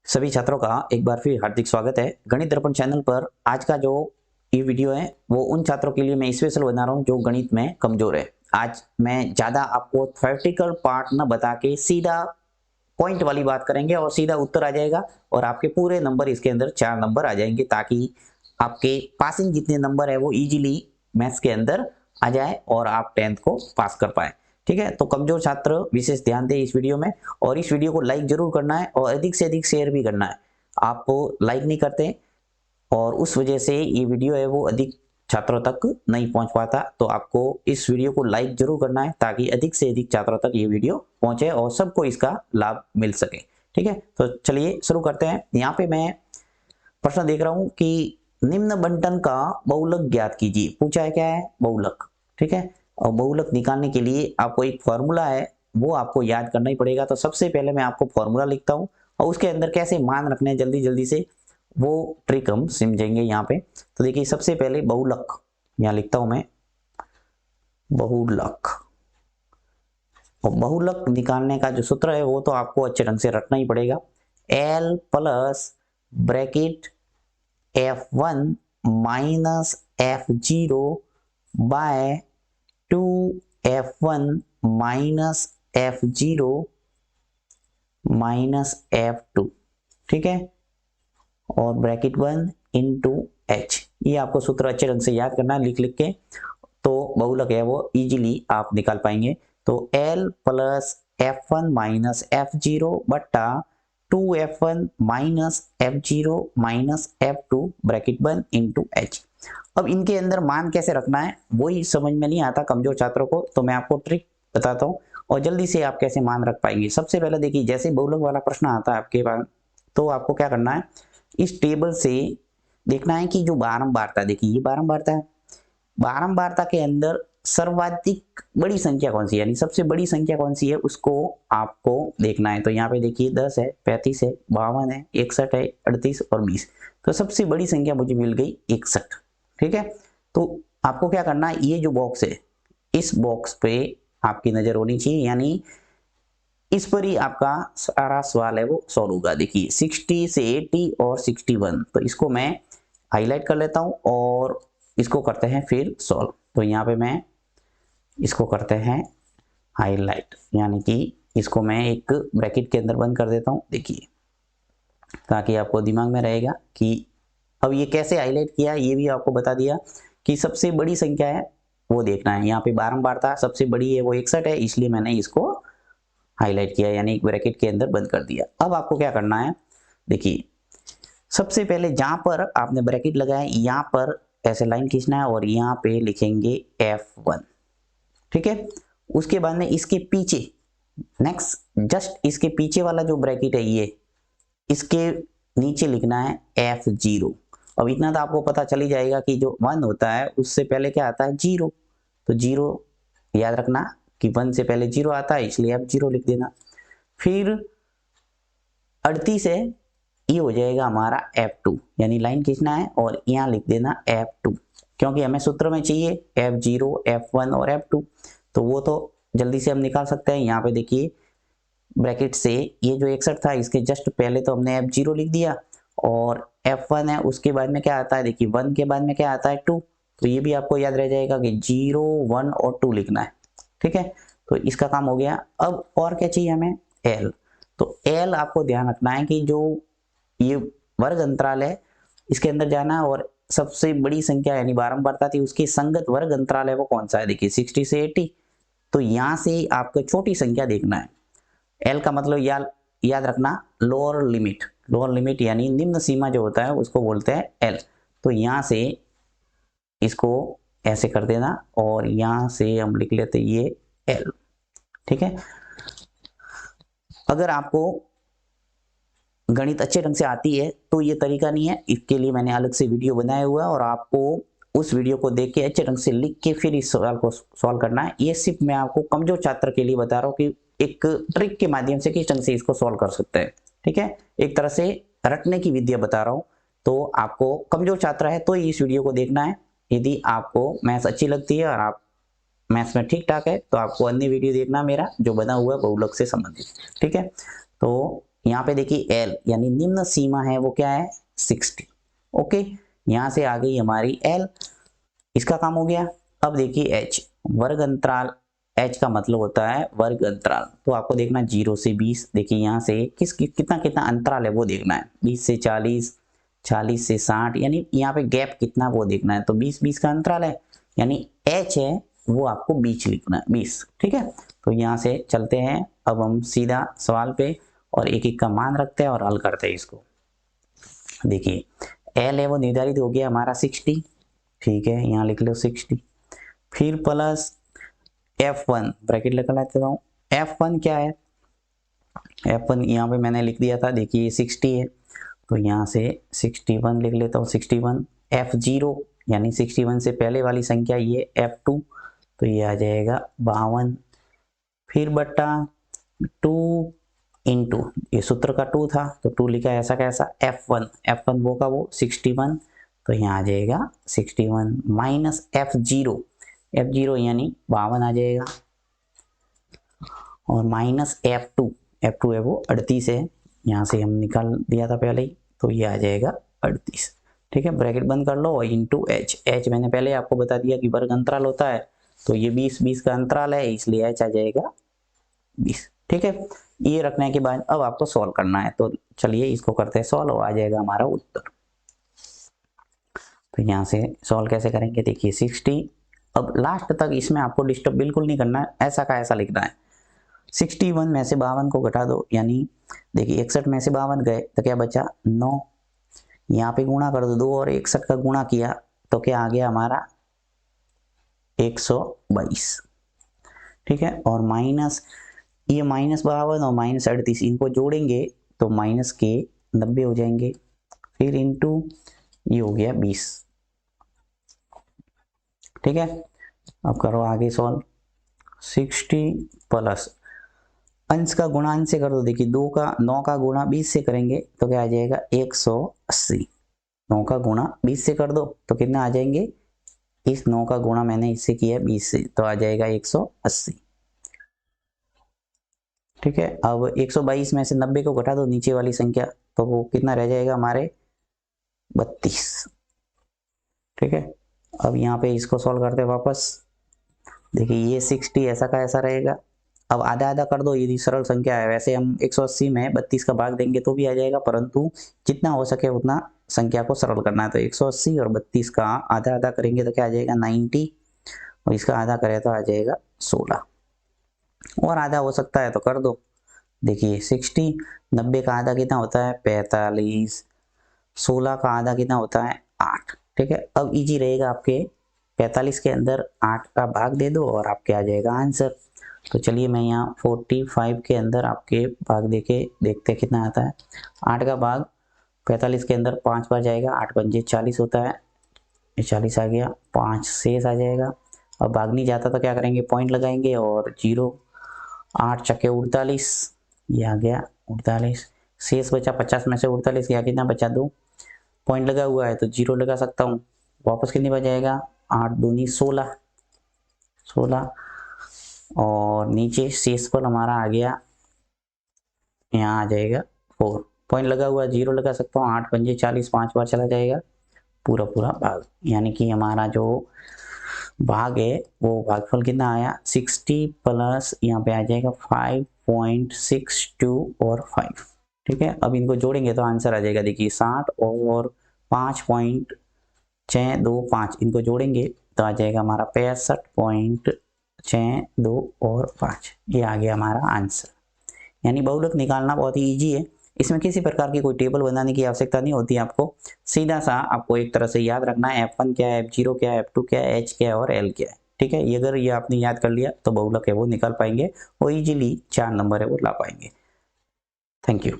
सभी छात्रों का एक बार फिर हार्दिक स्वागत है गणित दर्पण चैनल पर। आज का जो ये वीडियो है वो उन छात्रों के लिए मैं स्पेशल बना रहा हूँ जो गणित में कमजोर है। आज मैं ज्यादा आपको थ्योरेटिकल पार्ट न बता के सीधा पॉइंट वाली बात करेंगे और सीधा उत्तर आ जाएगा और आपके पूरे नंबर इसके अंदर 4 नंबर आ जाएंगे, ताकि आपके पासिंग जितने नंबर है वो इजीली मैथ्स के अंदर आ जाए और आप 10th को पास कर पाए। ठीक है, तो कमजोर छात्र विशेष ध्यान दें इस वीडियो में, और इस वीडियो को लाइक जरूर करना है और अधिक से अधिक शेयर भी करना है। आप लाइक नहीं करते और उस वजह से ये वीडियो है वो अधिक छात्रों तक नहीं पहुंच पाता, तो आपको इस वीडियो को लाइक जरूर करना है ताकि अधिक से अधिक छात्रों तक ये वीडियो पहुंचे और सबको इसका लाभ मिल सके। ठीक है, तो चलिए शुरू करते हैं। यहाँ पे मैं प्रश्न देख रहा हूं कि निम्न बंटन का बहुलक ज्ञात कीजिए। पूछा है क्या है, बहुलक। ठीक है, और बहुलक निकालने के लिए आपको एक फॉर्मूला है वो आपको याद करना ही पड़ेगा। तो सबसे पहले मैं आपको फॉर्मूला लिखता हूँ और उसके अंदर कैसे मान रखने हैं जल्दी जल्दी से वो ट्रिक हम समझेंगे यहाँ पे। तो देखिए सबसे पहले बहुलक यहाँ लिखता हूं मैं, बहुलक। और बहुलक निकालने का जो सूत्र है वो तो आपको अच्छे ढंग से रखना ही पड़ेगा। L plus bracket F1 minus F0 by 2F1 minus F0 minus F2। ठीक है, और ब्रैकेट 1 इंटू H। ये आपको सूत्र अच्छे ढंग से याद करना है लिख लिख के, तो बहुलक है वो इजीली आप निकाल पाएंगे। तो L plus F1 minus F0 बट्टा 2F1 minus F0 minus F2 bracket 1 into H। अब इनके अंदर मान कैसे रखना है वही समझ में नहीं आता कमजोर छात्रों को, तो मैं आपको ट्रिक बताता हूँ और जल्दी से आप कैसे मान रख पाएंगे। सबसे पहले देखिए, जैसे बहुलक वाला प्रश्न आता है आपके पास, तो आपको क्या करना है, इस टेबल से देखना है कि जो बारंबारता, देखिए ये बारंबारता है, बारंबारता के अंदर सर्वाधिक बड़ी संख्या कौन सी है, यानी सबसे बड़ी संख्या कौन सी है उसको आपको देखना है। तो यहाँ पे देखिए 10 है, 35 है, 52 है, 61 है, 38 और 20। तो सबसे बड़ी संख्या मुझे मिल गई 61। ठीक है, तो आपको क्या करना है, ये जो बॉक्स है इस बॉक्स पे आपकी नजर होनी चाहिए, यानी इस पर ही आपका सारा सवाल है वो सॉल्व होगा। देखिए 60 से 80 और 61, तो इसको मैं हाईलाइट कर लेता हूं और इसको करते हैं फिर सॉल्व। तो यहाँ पे मैं इसको करते हैं हाईलाइट, यानी कि इसको मैं एक ब्रैकेट के अंदर बंद कर देता हूं, देखिए, ताकि आपको दिमाग में रहेगा कि अब ये कैसे हाईलाइट किया, ये भी आपको बता दिया कि सबसे बड़ी संख्या है वो देखना है। यहाँ पे बारंबारता सबसे बड़ी है वो 61 है, इसलिए मैंने इसको हाईलाइट किया, यानी एक ब्रैकेट के अंदर बंद कर दिया। अब आपको क्या करना है, देखिए सबसे पहले जहां पर आपने ब्रैकेट लगाया यहाँ पर ऐसे लाइन खींचना है और यहाँ पे लिखेंगे F1। ठीक है, उसके बाद में इसके पीछे नेक्स्ट जस्ट इसके पीछे वाला जो ब्रैकेट है ये, इसके नीचे लिखना है F0। अब इतना तो आपको पता चल ही जाएगा कि जो 1 होता है उससे पहले क्या आता है, 0। तो 0 याद रखना कि 1 से पहले 0 आता है, इसलिए F0 लिख देना। फिर 38 है, ये हो जाएगा हमारा F2, यानी लाइन खींचना है और यहाँ लिख देना F2, क्योंकि हमें सूत्र में चाहिए F0, F1 और F2, तो वो तो जल्दी से हम निकाल सकते हैं। यहाँ पे देखिए ब्रैकेट से ये जो 61 था इसके जस्ट पहले तो हमने F0 लिख दिया, और F1 है उसके बाद में क्या आता है, देखिए 1 के बाद में क्या आता है 2, तो ये भी आपको याद रह जाएगा कि 0, 1 और 2 लिखना है। ठीक है, तो इसका काम हो गया। अब और क्या चाहिए हमें, L। तो L आपको ध्यान रखना है कि जो ये वर्ग अंतराल है इसके अंदर जाना है और सबसे बड़ी संख्या यानी बारंबारता थी उसकी संगत वर्ग अंतराल है वो कौन सा है, देखिए 60 से 80। तो यहाँ से आपको छोटी संख्या देखना है। L का मतलब याद रखना लोअर लिमिट, लोअर लिमिट यानी निम्न सीमा जो होता है उसको बोलते हैं L। तो यहाँ से इसको ऐसे कर देना और यहाँ से हम लिख लेते ये L। ठीक है, अगर आपको गणित अच्छे ढंग से आती है तो ये तरीका नहीं है, इसके लिए मैंने अलग से वीडियो बनाया हुआ है और आपको उस वीडियो को देख के अच्छे ढंग से लिख के फिर इस सवाल को सॉल्व करना है। ये सिर्फ मैं आपको कमजोर छात्र के लिए बता रहा हूँ कि एक ट्रिक के माध्यम से किस ढंग से इसको सॉल्व कर सकते हैं। ठीक है, एक तरह से रटने की विद्या बता रहा हूँ, तो आपको कमजोर छात्र है तो इस वीडियो को देखना है। यदि आपको मैथ्स अच्छी लगती है और आप मैथ्स में ठीक ठाक है तो आपको अन्य वीडियो देखना मेरा जो बना हुआ है बहुलक से संबंधित। ठीक है, तो यहाँ पे देखिए एल यानी निम्न सीमा है वो क्या है 60। ओके, यहाँ से आ गई हमारी एल, इसका काम हो गया। अब देखिए एच, वर्ग अंतराल, एच का मतलब होता है वर्ग अंतराल, तो आपको देखना 0 से 20, देखिए यहाँ से कितना कितना अंतराल है वो देखना है, 20 से 40, 40 से 60, यानी यहाँ पे गैप कितना वो देखना है। तो 20-20 का अंतराल है, यानी एच है वो आपको बीच लिखना है 20। ठीक है, तो यहाँ से चलते हैं अब हम सीधा सवाल पे और एक एक का मान रखते हैं और हल करते हैं इसको। देखिए एल है वो निर्धारित हो गया हमारा 60, ठीक है, यहाँ लिख लो 60, फिर प्लस F1 ब्रैकेट लगा लेता हूँ। F1 क्या है, F1 यहाँ पे मैंने लिख दिया था, देखिए ये 60 है तो यहाँ से 61 लिख लेता हूँ 61। F0 यानी 61 से पहले वाली संख्या ये F2, तो ये आ जाएगा 52, फिर बट्टा 2 इंटू, ये सूत्र का 2 था तो 2 लिखा ऐसा कैसा F1 वो का वो 61, तो यहाँ आ जाएगा 61 माइनस F0 यानी 52 आ जाएगा, और माइनस F2 है वो 38 है, यहाँ से हम निकाल दिया था पहले ही, तो ये आ जाएगा 38। ठीक है, ब्रैकेट बंद कर लो और इंटू एच मैंने पहले आपको बता दिया कि वर्ग अंतराल होता है, तो ये 20-20 का अंतराल है इसलिए एच आ जाएगा 20। ठीक है, ये रखने के बाद अब आपको सॉल्व करना है, तो चलिए इसको करते हैं सॉल्व और आ जाएगा हमारा उत्तर। तो यहाँ से सॉल्व कैसे करेंगे, देखिए 60, अब लास्ट तक इसमें आपको डिस्टर्ब बिल्कुल नहीं करना है, ऐसा का ऐसा लिखना है। 61 में से 52 को घटा दो, यानी देखिए 61 में से 52 गए तो क्या बचा 9, यहाँ पे गुणा कर दो 2 और 61 का गुणा किया तो क्या आ गया हमारा 122। ठीक है, और माइनस ये -52 और -38 इनको जोड़ेंगे तो माइनस के 90 हो जाएंगे, फिर इंटू ये हो गया 20। ठीक है, अब करो आगे सॉल्व। 60 प्लस अंश का गुणा अंश से कर दो, देखिए 9 का गुणा 20 से करेंगे तो क्या आ जाएगा 180। 9 का गुणा 20 से कर दो तो कितना आ जाएंगे, इस 9 का गुणा मैंने इससे किया 20 से तो आ जाएगा 180। ठीक है, अब 122 में से 90 को घटा दो नीचे वाली संख्या तो वो कितना रह जाएगा हमारे 32। ठीक है, अब यहाँ पे इसको सॉल्व करते हैं वापस, देखिए ये 60 ऐसा का ऐसा रहेगा, अब आधा आधा कर दो, यदि सरल संख्या है, वैसे हम 180 में 32 का भाग देंगे तो भी आ जाएगा, परंतु जितना हो सके उतना संख्या को सरल करना है, तो 180 और 32 का आधा आधा करेंगे तो क्या आ जाएगा 90, और इसका आधा करें तो आ जाएगा 16, और आधा हो सकता है तो कर दो। देखिए 60, 90 का आधा कितना होता है 45, 16 का आधा कितना होता है 8। ठीक है, अब इजी रहेगा आपके 45 के अंदर 8 का भाग दे दो और आपके आ जाएगा आंसर। तो चलिए मैं यहाँ 45 के अंदर आपके भाग देके देखते हैं कितना आता है। 8 का भाग 45 के अंदर 5 बार जाएगा, 8 पंजे 40 होता है, 40 आ गया, 5 शेष आ जाएगा। अब भाग नहीं जाता तो क्या करेंगे, पॉइंट लगाएंगे और 0, 8 चक्के 48, ये आ गया 48, शेष बचा 50 में से 48 गया, कितना बचा 2, पॉइंट लगा हुआ है तो 0 लगा सकता हूँ, वापस कितनी बच जाएगा 8 दूनी 16, और नीचे शेष पर हमारा आ गया, यहाँ आ जाएगा 4, पॉइंट लगा हुआ है 0 लगा सकता हूँ, 8 पंजे 40, 5 बार चला जाएगा पूरा भाग, यानी कि हमारा जो भाग है वो भागफल कितना आया 60 प्लस यहाँ पे आ जाएगा 5.62 और 5। ठीक है, अब इनको जोड़ेंगे तो आंसर आ जाएगा, देखिए 60 और 5.625 इनको जोड़ेंगे तो आ जाएगा हमारा 65.62 और 5, ये आ गया हमारा आंसर। यानी बहुलक निकालना बहुत ही ईजी है, इसमें किसी प्रकार की कोई टेबल बनाने की आवश्यकता नहीं होती, आपको सीधा सा आपको एक तरह से याद रखना है F1 क्या है, F0 क्या है, F2 क्या है, H क्या है और L क्या है। ठीक है, ये अगर ये आपने याद कर लिया तो बहुलक है वो निकाल पाएंगे और इजीली 4 नंबर है वो ला पाएंगे। Thank you.